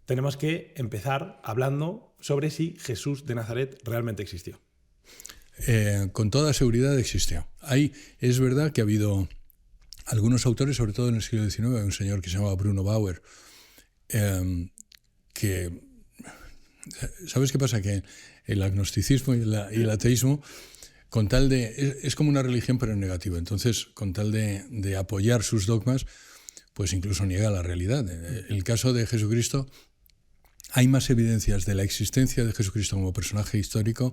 tenemos que empezar hablando sobre si Jesús de Nazaret realmente existió. Con toda seguridad existió. Es verdad que ha habido algunos autores, sobre todo en el siglo XIX, un señor que se llamaba Bruno Bauer, que... ¿Sabes qué pasa? Que el agnosticismo y el ateísmo, con tal de... Es como una religión pero en negativo. Entonces, con tal de apoyar sus dogmas, pues incluso niega la realidad. En el caso de Jesucristo, hay más evidencias de la existencia de Jesucristo como personaje histórico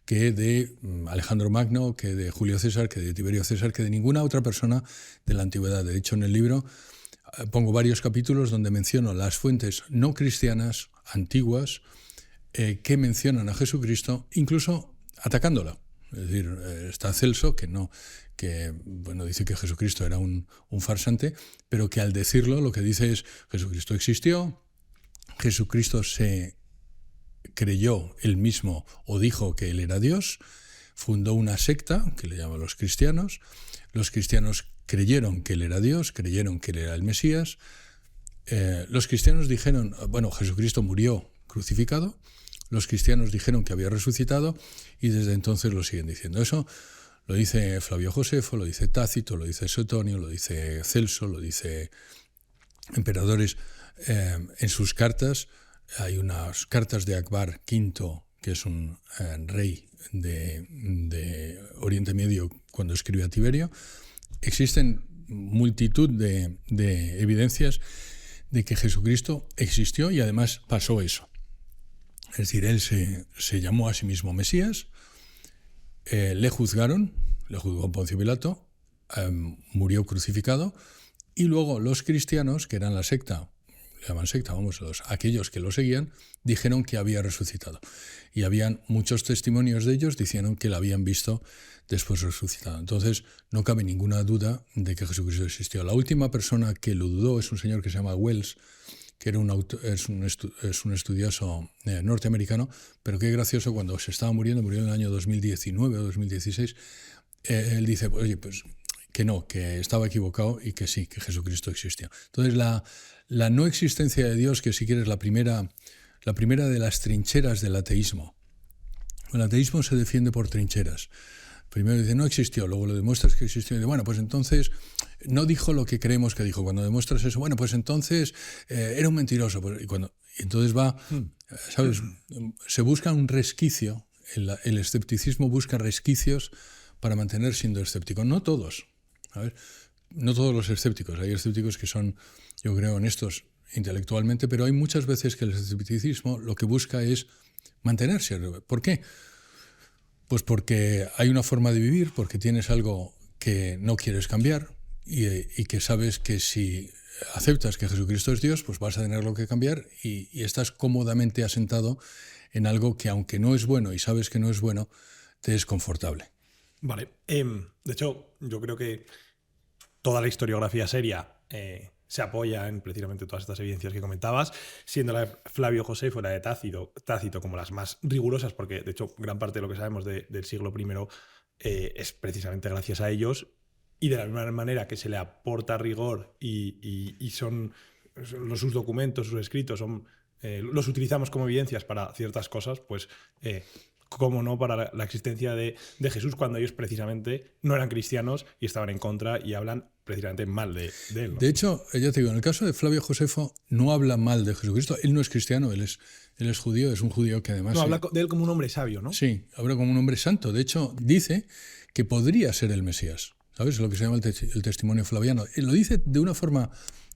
que de Alejandro Magno, que de Julio César, que de Tiberio César, que de ninguna otra persona de la antigüedad. De hecho, en el libro pongo varios capítulos donde menciono las fuentes no cristianas, antiguas, que mencionan a Jesucristo, incluso atacándolo. Es decir, está Celso, que dice que Jesucristo era un farsante, pero que al decirlo lo que dice es: Jesucristo existió, Jesucristo se creyó él mismo o dijo que él era Dios, fundó una secta que le llaman los cristianos creyeron que él era Dios, creyeron que él era el Mesías, los cristianos dijeron, bueno, Jesucristo murió crucificado, los cristianos dijeron que había resucitado y desde entonces lo siguen diciendo. Eso lo dice Flavio Josefo, lo dice Tácito, lo dice Suetonio, lo dice Celso, lo dice emperadores en sus cartas. Hay unas cartas de Akbar V, que es un rey de Oriente Medio, cuando escribe a Tiberio. Existen multitud de evidencias de que Jesucristo existió y además pasó eso. Es decir, él se llamó a sí mismo Mesías, le juzgó Poncio Pilato, murió crucificado, y luego los cristianos, que eran la secta, le llaman secta, aquellos que lo seguían, dijeron que había resucitado. Y habían muchos testimonios de ellos diciendo que lo habían visto después resucitado. Entonces, no cabe ninguna duda de que Jesucristo existió. La última persona que lo dudó es un señor que se llama Wells, que era es un estudioso norteamericano, pero qué gracioso, cuando se estaba murió en el año 2019 o 2016, él dice, oye, pues que no, que estaba equivocado y que sí, que Jesucristo existió. Entonces, la no existencia de Dios, que si quieres la primera de las trincheras del ateísmo. El ateísmo se defiende por trincheras. Primero dice, no existió, luego lo demuestras que existió, y dice, bueno, pues entonces no dijo lo que creemos que dijo. Cuando demuestras eso, bueno, pues entonces era un mentiroso. Y entonces va, ¿sabes? Se busca un resquicio, el escepticismo busca resquicios para mantener siendo escéptico. No todos, ¿sabes? No todos los escépticos. Hay escépticos que son, yo creo, honestos intelectualmente, pero hay muchas veces que el escepticismo lo que busca es mantenerse. ¿Por qué? Pues porque hay una forma de vivir, porque tienes algo que no quieres cambiar y que sabes que si aceptas que Jesucristo es Dios, pues vas a tenerlo que cambiar y estás cómodamente asentado en algo que, aunque no es bueno y sabes que no es bueno, te es confortable. Vale. De hecho, yo creo que toda la historiografía seria se apoya en precisamente todas estas evidencias que comentabas, siendo la de Flavio Josefo y la de Tácito como las más rigurosas, porque de hecho gran parte de lo que sabemos del siglo I es precisamente gracias a ellos, y de la misma manera que se le aporta rigor y son sus documentos, sus escritos, los utilizamos como evidencias para ciertas cosas, pues cómo no para la existencia de Jesús, cuando ellos precisamente no eran cristianos y estaban en contra y hablan precisamente mal de él, ¿no? De hecho, ya te digo, en el caso de Flavio Josefo no habla mal de Jesucristo. Él no es cristiano, él es judío, es un judío que además... No, habla de él como un hombre sabio, ¿no? Sí, habla como un hombre santo. De hecho, dice que podría ser el Mesías. ¿Sabes? Lo que se llama el testimonio flaviano. Él lo dice de una forma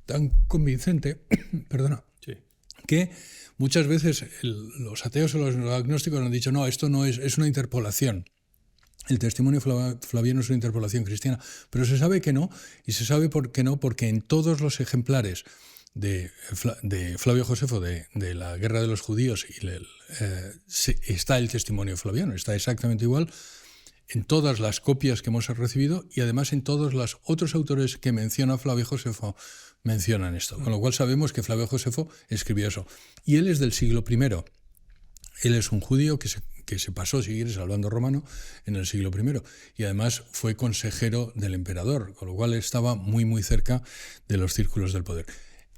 tan convincente, perdona, sí, que muchas veces los ateos o los agnósticos han dicho, no, esto no es una interpolación. El testimonio flaviano es una interpolación cristiana, pero se sabe que no, y se sabe por qué no, porque en todos los ejemplares de Flavio Josefo de la Guerra de los Judíos está el testimonio flaviano, está exactamente igual en todas las copias que hemos recibido y además en todos los otros autores que menciona Flavio Josefo mencionan esto, con lo cual sabemos que Flavio Josefo escribió eso. Y él es del siglo I. Él es un judío que se pasó, si quieres, al bando romano en el siglo I y además fue consejero del emperador, con lo cual estaba muy, muy cerca de los círculos del poder.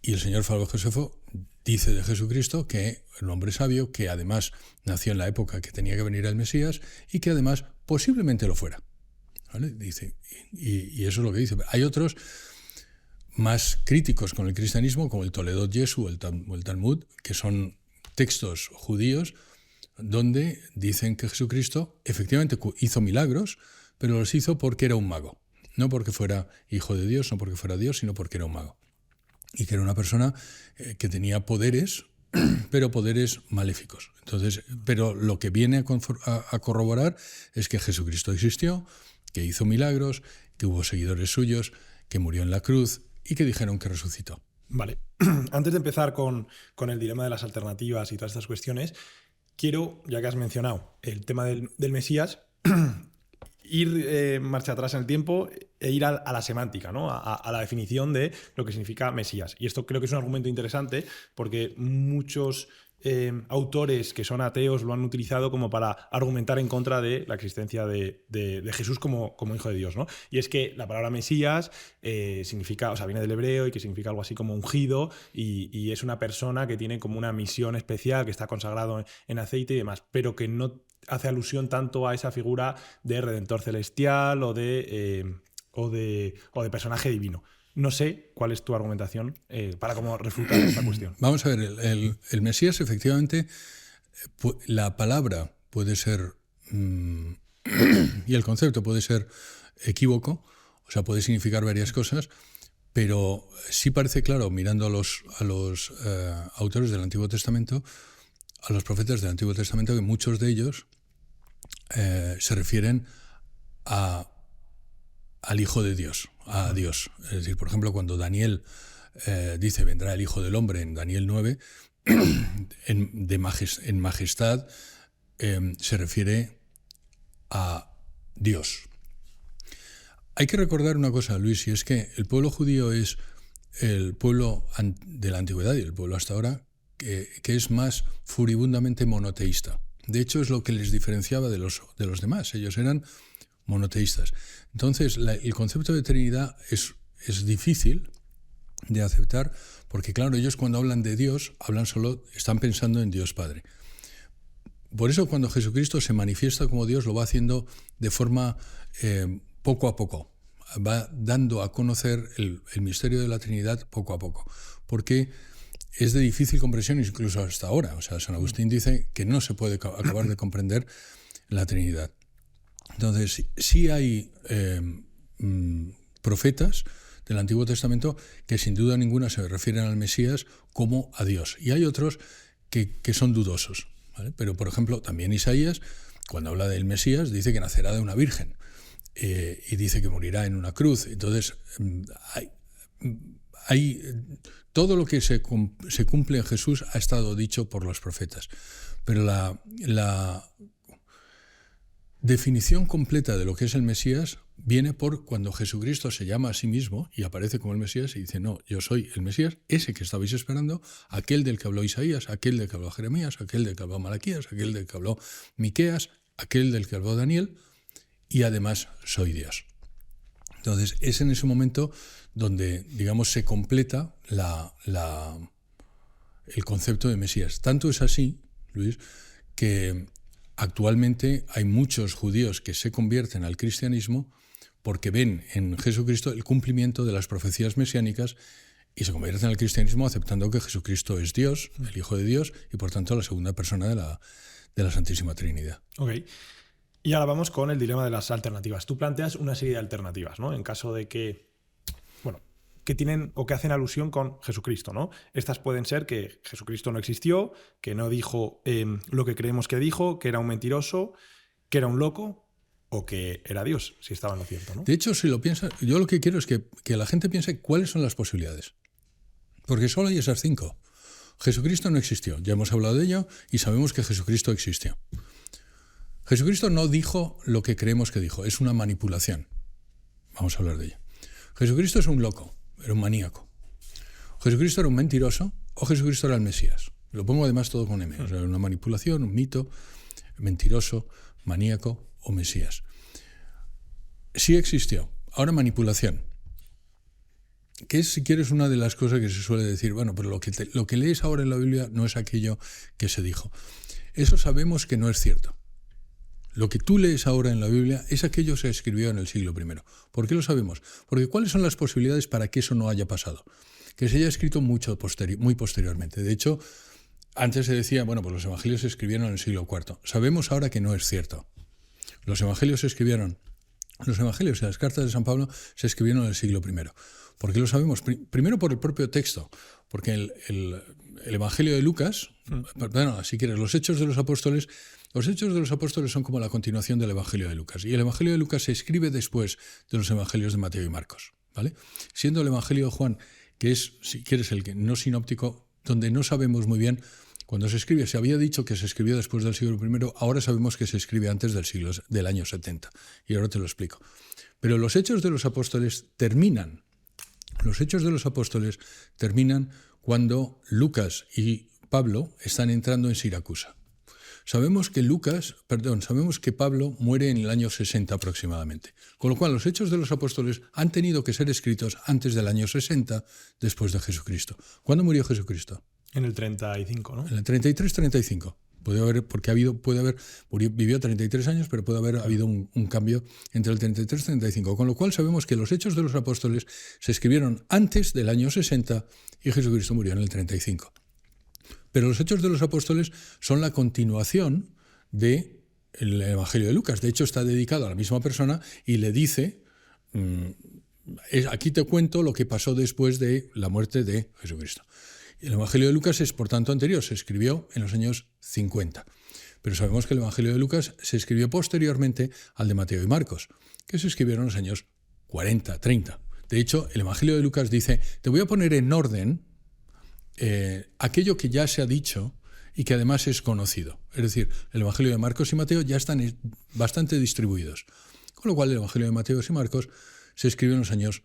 Y el señor Flavio Josefo dice de Jesucristo que era un hombre sabio, que además nació en la época que tenía que venir el Mesías y que además posiblemente lo fuera. ¿Vale? Dice, y eso es lo que dice. Hay otros más críticos con el cristianismo, como el Toledot Yesu o el Talmud, que son textos judíos donde dicen que Jesucristo efectivamente hizo milagros, pero los hizo porque era un mago. No porque fuera hijo de Dios, no porque fuera Dios, sino porque era un mago. Y que era una persona que tenía poderes, pero poderes maléficos. Entonces, pero lo que viene a corroborar es que Jesucristo existió, que hizo milagros, que hubo seguidores suyos, que murió en la cruz y que dijeron que resucitó. Vale. Antes de empezar con el dilema de las alternativas y todas estas cuestiones, quiero, ya que has mencionado el tema del Mesías, ir marcha atrás en el tiempo e ir a la semántica, ¿no? A la definición de lo que significa Mesías. Y esto creo que es un argumento interesante porque muchos autores que son ateos lo han utilizado como para argumentar en contra de la existencia de Jesús como hijo de Dios, ¿no? Y es que la palabra Mesías significa, o sea, viene del hebreo y que significa algo así como ungido y es una persona que tiene como una misión especial, que está consagrado en aceite y demás, pero que no hace alusión tanto a esa figura de redentor celestial o de personaje divino. No sé cuál es tu argumentación para cómo refutar esta cuestión. Vamos a ver, el Mesías efectivamente, la palabra puede ser, y el concepto puede ser equívoco, o sea, puede significar varias cosas, pero sí parece claro, mirando a los autores del Antiguo Testamento, a los profetas del Antiguo Testamento, que muchos de ellos se refieren al Hijo de Dios, a Dios. Es decir, por ejemplo, cuando Daniel dice vendrá el Hijo del Hombre en Daniel 9, en majestad se refiere a Dios. Hay que recordar una cosa, Luis, y es que el pueblo judío es el pueblo de la antigüedad y el pueblo hasta ahora que es más furibundamente monoteísta. De hecho, es lo que les diferenciaba de los demás. Ellos eran monoteístas. Entonces, el concepto de Trinidad es difícil de aceptar porque, claro, ellos cuando hablan de Dios, están pensando en Dios Padre. Por eso, cuando Jesucristo se manifiesta como Dios, lo va haciendo de forma poco a poco. Va dando a conocer el misterio de la Trinidad poco a poco. Porque es de difícil comprensión incluso hasta ahora. O sea, San Agustín dice que no se puede acabar de comprender la Trinidad. Entonces, sí hay profetas del Antiguo Testamento que sin duda ninguna se refieren al Mesías como a Dios. Y hay otros que son dudosos, ¿vale? Pero, por ejemplo, también Isaías, cuando habla del Mesías, dice que nacerá de una virgen y dice que morirá en una cruz. Entonces, hay todo lo que se cumple en Jesús ha estado dicho por los profetas. Pero la definición completa de lo que es el Mesías viene por cuando Jesucristo se llama a sí mismo y aparece como el Mesías y dice, no, yo soy el Mesías, ese que estabais esperando, aquel del que habló Isaías, aquel del que habló Jeremías, aquel del que habló Malaquías, aquel del que habló Miqueas, aquel del que habló Daniel, y además soy Dios. Entonces, es en ese momento donde, digamos, se completa el concepto de Mesías. Tanto es así, Luis, que actualmente hay muchos judíos que se convierten al cristianismo porque ven en Jesucristo el cumplimiento de las profecías mesiánicas y se convierten al cristianismo aceptando que Jesucristo es Dios, el Hijo de Dios, y por tanto la segunda persona de la Santísima Trinidad. Ok. Y ahora vamos con el dilema de las alternativas. Tú planteas una serie de alternativas, ¿no? En caso de que, que tienen o que hacen alusión con Jesucristo, ¿no? Estas pueden ser que Jesucristo no existió, que no dijo lo que creemos que dijo, que era un mentiroso, que era un loco o que era Dios, si estaba en lo cierto, ¿no? De hecho, si lo piensas, yo lo que quiero es que la gente piense cuáles son las posibilidades. Porque solo hay esas 5. Jesucristo no existió, ya hemos hablado de ello y sabemos que Jesucristo existió. Jesucristo no dijo lo que creemos que dijo, es una manipulación. Vamos a hablar de ello. Jesucristo es un loco, era un maníaco. Jesucristo era un mentiroso o Jesucristo era el Mesías. Lo pongo además todo con M. O sea, una manipulación, un mito, mentiroso, maníaco o Mesías. Sí existió. Ahora manipulación. que es, si quieres, una de las cosas que se suele decir, bueno, pero lo que lees ahora en la Biblia no es aquello que se dijo. Eso sabemos que no es cierto. Lo que tú lees ahora en la Biblia es aquello que se escribió en el siglo I. ¿Por qué lo sabemos? Porque ¿cuáles son las posibilidades para que eso no haya pasado? Que se haya escrito muy posteriormente. De hecho, antes se decía, bueno, pues los evangelios se escribieron en el siglo IV. Sabemos ahora que no es cierto. Los evangelios y las cartas de San Pablo se escribieron en el siglo I. ¿Por qué lo sabemos? Primero por el propio texto, porque el Evangelio de Lucas, perdón, si quieres, los Hechos de los Apóstoles son como la continuación del Evangelio de Lucas. Y el Evangelio de Lucas se escribe después de los Evangelios de Mateo y Marcos, ¿vale? Siendo el Evangelio de Juan, que es, si quieres, el que no sinóptico, donde no sabemos muy bien cuando se escribe. Se había dicho que se escribió después del siglo I, ahora sabemos que se escribe antes del año 70. Y ahora te lo explico. Pero los Hechos de los Apóstoles terminan. Los Hechos de los Apóstoles terminan cuando Lucas y Pablo están entrando en Siracusa. Sabemos que Pablo muere en el año 60 aproximadamente. Con lo cual, los Hechos de los Apóstoles han tenido que ser escritos antes del año 60 después de Jesucristo. ¿Cuándo murió Jesucristo? En el 35, ¿no? En el 33-35. Vivió 33 años, pero puede haber habido un cambio entre el 33 y 35. Con lo cual sabemos que los Hechos de los Apóstoles se escribieron antes del año 60 y Jesucristo murió en el 35. Pero los Hechos de los Apóstoles son la continuación del Evangelio de Lucas. De hecho, está dedicado a la misma persona y le dice, aquí te cuento lo que pasó después de la muerte de Jesucristo. El Evangelio de Lucas es, por tanto, anterior, se escribió en los años 50. Pero sabemos que el Evangelio de Lucas se escribió posteriormente al de Mateo y Marcos, que se escribieron en los años 40, 30. De hecho, el Evangelio de Lucas dice, te voy a poner en orden aquello que ya se ha dicho y que además es conocido. Es decir, el Evangelio de Marcos y Mateo ya están bastante distribuidos. Con lo cual, el Evangelio de Mateo y Marcos se escribió en los años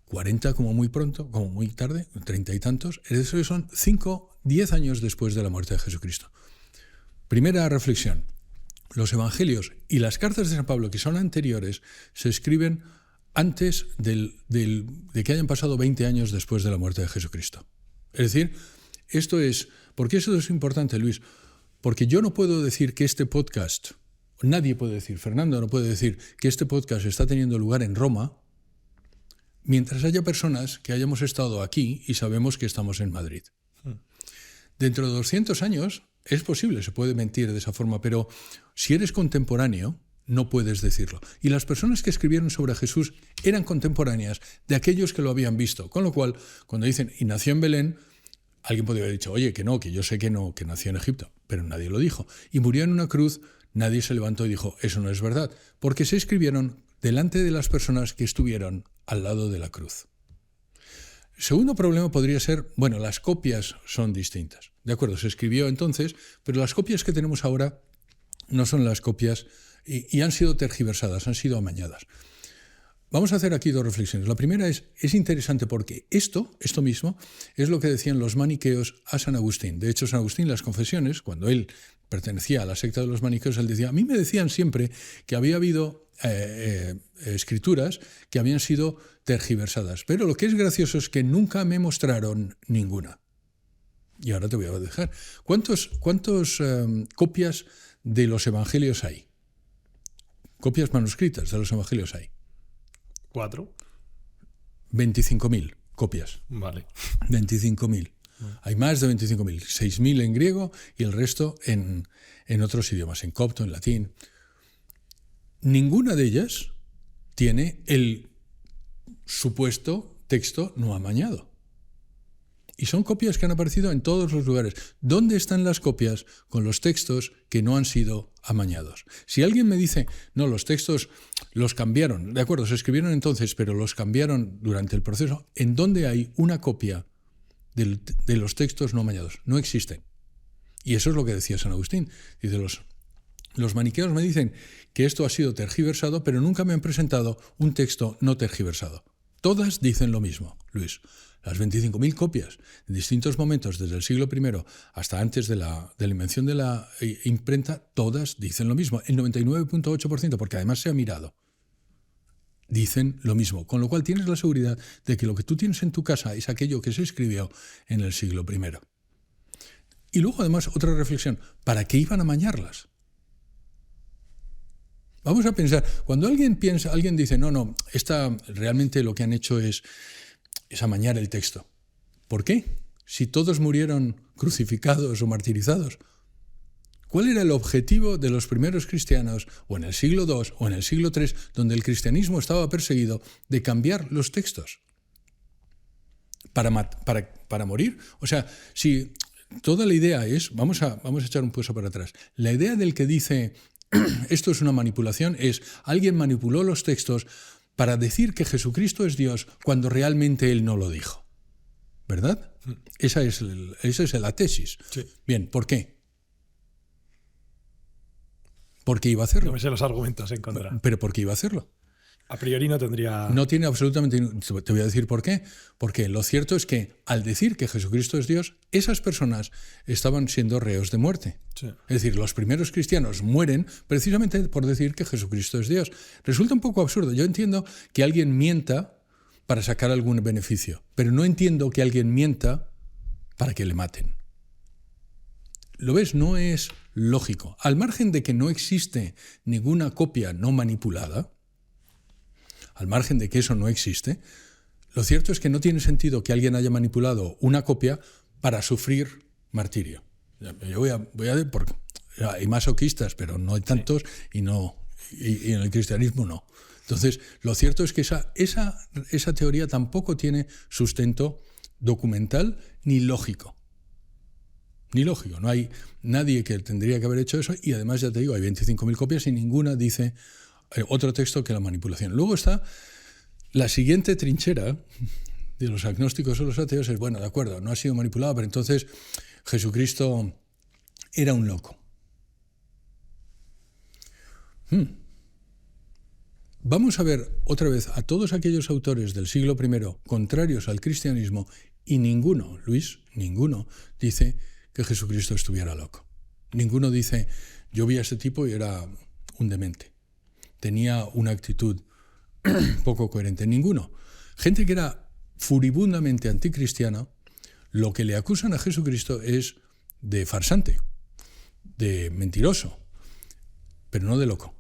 40 como muy pronto, como muy tarde, 30 y tantos. Eso son 10 años después de la muerte de Jesucristo. Primera reflexión. Los evangelios y las cartas de San Pablo, que son anteriores, se escriben antes de que hayan pasado 20 años después de la muerte de Jesucristo. Es decir, ¿por qué eso es importante, Luis? Porque yo no puedo decir que este podcast, nadie puede decir, Fernando no puede decir que este podcast está teniendo lugar en Roma, mientras haya personas que hayamos estado aquí y sabemos que estamos en Madrid. Dentro de 200 años es posible, se puede mentir de esa forma, pero si eres contemporáneo, no puedes decirlo. Y las personas que escribieron sobre Jesús eran contemporáneas de aquellos que lo habían visto. Con lo cual, cuando dicen, y nació en Belén, alguien podría haber dicho, oye, que no, que yo sé que no, que nació en Egipto, pero nadie lo dijo. Y murió en una cruz, nadie se levantó y dijo, eso no es verdad, porque se escribieron delante de las personas que estuvieron al lado de la cruz. El segundo problema podría ser, bueno, las copias son distintas. De acuerdo, se escribió entonces, pero las copias que tenemos ahora no son las copias y han sido tergiversadas, han sido amañadas. Vamos a hacer aquí dos reflexiones. La primera es interesante porque esto mismo es lo que decían los maniqueos a San Agustín. De hecho, San Agustín, las confesiones, cuando él pertenecía a la secta de los maniqueos, él decía, a mí me decían siempre que había habido escrituras que habían sido tergiversadas, pero lo que es gracioso es que nunca me mostraron ninguna. Y ahora te voy a dejar. ¿Cuántas copias de los evangelios hay? Copias manuscritas de los evangelios hay. 4. 25.000 copias. Vale. 25.000. Hay más de 25.000. 6.000 en griego y el resto en otros idiomas, en copto, en latín. Ninguna de ellas tiene el supuesto texto no amañado. Y son copias que han aparecido en todos los lugares. ¿Dónde están las copias con los textos que no han sido amañados? Si alguien me dice, no, los textos los cambiaron, de acuerdo, se escribieron entonces, pero los cambiaron durante el proceso, ¿en dónde hay una copia de los textos no amañados? No existen. Y eso es lo que decía San Agustín. Dice, los maniqueos me dicen que esto ha sido tergiversado, pero nunca me han presentado un texto no tergiversado. Todas dicen lo mismo, Luis. Las 25.000 copias en distintos momentos, desde el siglo I hasta antes de la invención de la imprenta, todas dicen lo mismo. El 99.8%, porque además se ha mirado. dicen lo mismo. Con lo cual tienes la seguridad de que lo que tú tienes en tu casa es aquello que se escribió en el siglo I. Y luego, además, otra reflexión. ¿Para qué iban a amañarlas? Vamos a pensar, cuando alguien dice, no, realmente lo que han hecho es amañar el texto. ¿Por qué? Si todos murieron crucificados o martirizados. ¿Cuál era el objetivo de los primeros cristianos, o en el siglo II o en el siglo III, donde el cristianismo estaba perseguido, de cambiar los textos? ¿Para morir? O sea, si toda la idea es, vamos a echar un paso para atrás, la idea del que dice esto es una manipulación es alguien manipuló los textos para decir que Jesucristo es Dios cuando realmente él no lo dijo. ¿Verdad? Esa es la tesis. Sí. Bien, ¿por qué? ¿Por qué iba a hacerlo? No me sé los argumentos en contra. ¿Pero por qué iba a hacerlo? A priori no tendría... No tiene absolutamente... Te voy a decir por qué. Porque lo cierto es que al decir que Jesucristo es Dios, esas personas estaban siendo reos de muerte. Sí. Es decir, los primeros cristianos mueren precisamente por decir que Jesucristo es Dios. Resulta un poco absurdo. Yo entiendo que alguien mienta para sacar algún beneficio, pero no entiendo que alguien mienta para que le maten. ¿Lo ves? No es lógico. Al margen de que no existe ninguna copia no manipulada, al margen de que eso no existe, lo cierto es que no tiene sentido que alguien haya manipulado una copia para sufrir martirio. Yo voy a porque hay masoquistas, pero no hay tantos, y en el cristianismo no. Entonces, lo cierto es que esa teoría tampoco tiene sustento documental ni lógico. Ni lógico. No hay nadie que tendría que haber hecho eso, y además, ya te digo, hay 25.000 copias y ninguna dice otro texto que la manipulación. Luego está la siguiente trinchera de los agnósticos o los ateos, es, bueno, de acuerdo, no ha sido manipulado, pero entonces Jesucristo era un loco. Vamos a ver otra vez a todos aquellos autores del siglo I contrarios al cristianismo, y ninguno, Luis, ninguno dice que Jesucristo estuviera loco. Ninguno dice, yo vi a ese tipo y era un demente. Tenía una actitud poco coherente. Ninguno. Gente que era furibundamente anticristiana, lo que le acusan a Jesucristo es de farsante, de mentiroso, pero no de loco.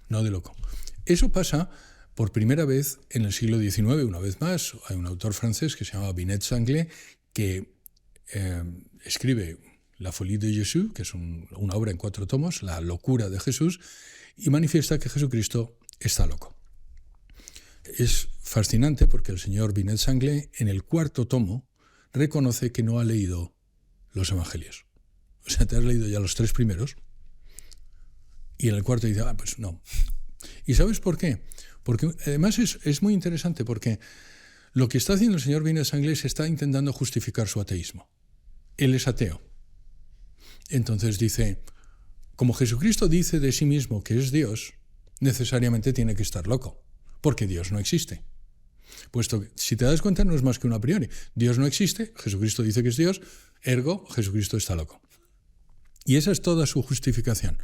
No de loco. Eso pasa por primera vez en el siglo XIX, una vez más. Hay un autor francés que se llama Binet Sanglé, que escribe La Folie de Jésus, que es una obra en 4 tomos, La locura de Jesús, y manifiesta que Jesucristo está loco. Es fascinante porque el señor Binet Sanglé, en el 4º tomo, reconoce que no ha leído los evangelios. O sea, te has leído ya los 3 primeros, y en el 4º dice, pues no. ¿Y sabes por qué? Porque además es muy interesante, porque lo que está haciendo el señor Binet Sanglé es está intentando justificar su ateísmo. Él es ateo. Entonces dice, como Jesucristo dice de sí mismo que es Dios, necesariamente tiene que estar loco, porque Dios no existe. Puesto que, si te das cuenta, no es más que un a priori. Dios no existe, Jesucristo dice que es Dios, ergo, Jesucristo está loco. Y esa es toda su justificación.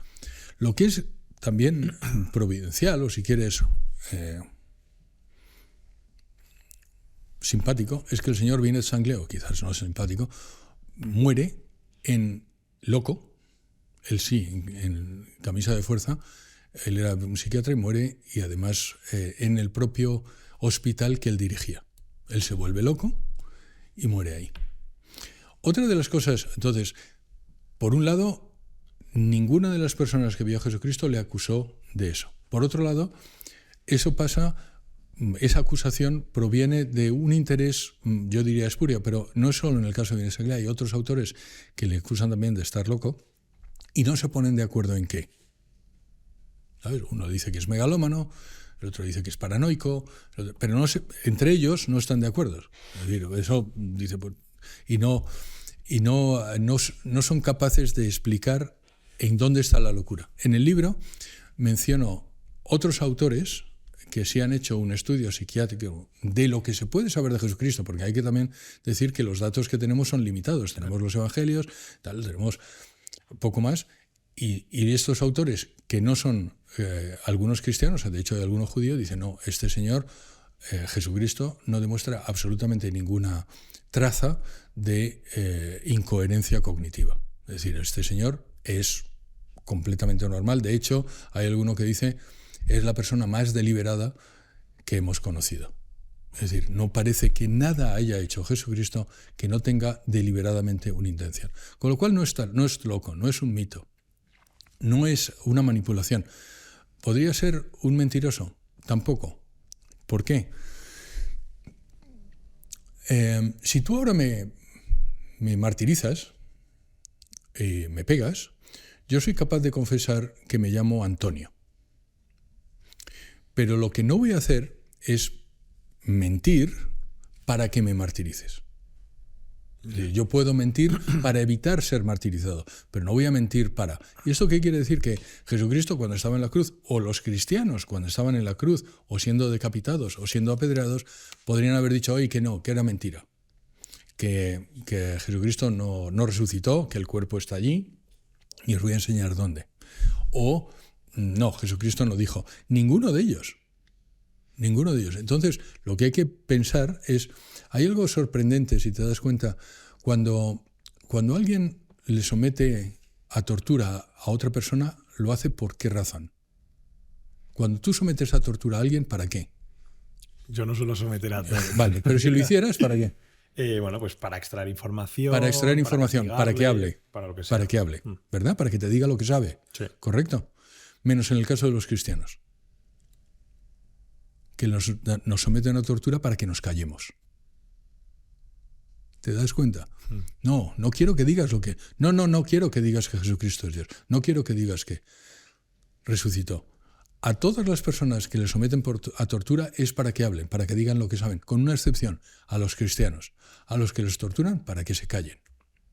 Lo que es también providencial, o si quieres, simpático, es que el señor Binet Sanglé, o quizás no es simpático, muere en loco, él sí, en camisa de fuerza. Él era un psiquiatra y muere, y además en el propio hospital que él dirigía. Él se vuelve loco y muere ahí. Otra de las cosas, entonces, por un lado, ninguna de las personas que vio a Jesucristo le acusó de eso. Por otro lado, esa acusación proviene de un interés, yo diría espurio, pero no es solo en el caso de Binet Sanglé, hay otros autores que le acusan también de estar loco y no se ponen de acuerdo en qué. ¿Sabes? Uno dice que es megalómano, el otro dice que es paranoico, pero entre ellos no están de acuerdo. Es decir, eso dice, y no son capaces de explicar en dónde está la locura. En el libro menciono otros autores que sí han hecho un estudio psiquiátrico de lo que se puede saber de Jesucristo, porque hay que también decir que los datos que tenemos son limitados. Tenemos los evangelios, tenemos poco más, Y estos autores, que no son algunos cristianos, de hecho hay algunos judíos, dicen, no, este señor, Jesucristo, no demuestra absolutamente ninguna traza de incoherencia cognitiva. Es decir, este señor es completamente normal. De hecho, hay alguno que dice, es la persona más deliberada que hemos conocido. Es decir, no parece que nada haya hecho Jesucristo que no tenga deliberadamente una intención. Con lo cual no es loco, no es un mito, no es una manipulación. ¿Podría ser un mentiroso? Tampoco. ¿Por qué? Si tú ahora me martirizas y me pegas, yo soy capaz de confesar que me llamo Antonio. Pero lo que no voy a hacer es mentir para que me martirices. Yo puedo mentir para evitar ser martirizado, pero no voy a mentir para... ¿Y esto qué quiere decir? Que Jesucristo, cuando estaba en la cruz, o los cristianos cuando estaban en la cruz, o siendo decapitados, o siendo apedreados, podrían haber dicho hoy que no, que era mentira, que Jesucristo no resucitó, que el cuerpo está allí, y os voy a enseñar dónde. O no, Jesucristo no dijo. Ninguno de ellos. Ninguno de ellos. Entonces, lo que hay que pensar es, hay algo sorprendente, si te das cuenta, cuando alguien le somete a tortura a otra persona, lo hace ¿por qué razón? Cuando tú sometes a tortura a alguien, ¿para qué? Yo no suelo someter a... Vale, pero si lo hicieras, ¿para qué? Bueno, pues para extraer información. Para extraer información, para que hable. Para lo que sea. Para que hable, ¿verdad? Para que te diga lo que sabe. Sí. ¿Correcto? Menos en el caso de los cristianos, que nos someten a tortura para que nos callemos. ¿Te das cuenta? No quiero que digas lo que... No quiero que digas que Jesucristo es Dios. No quiero que digas que resucitó. A todas las personas que le someten a tortura es para que hablen, para que digan lo que saben, con una excepción, a los cristianos, a los que les torturan para que se callen.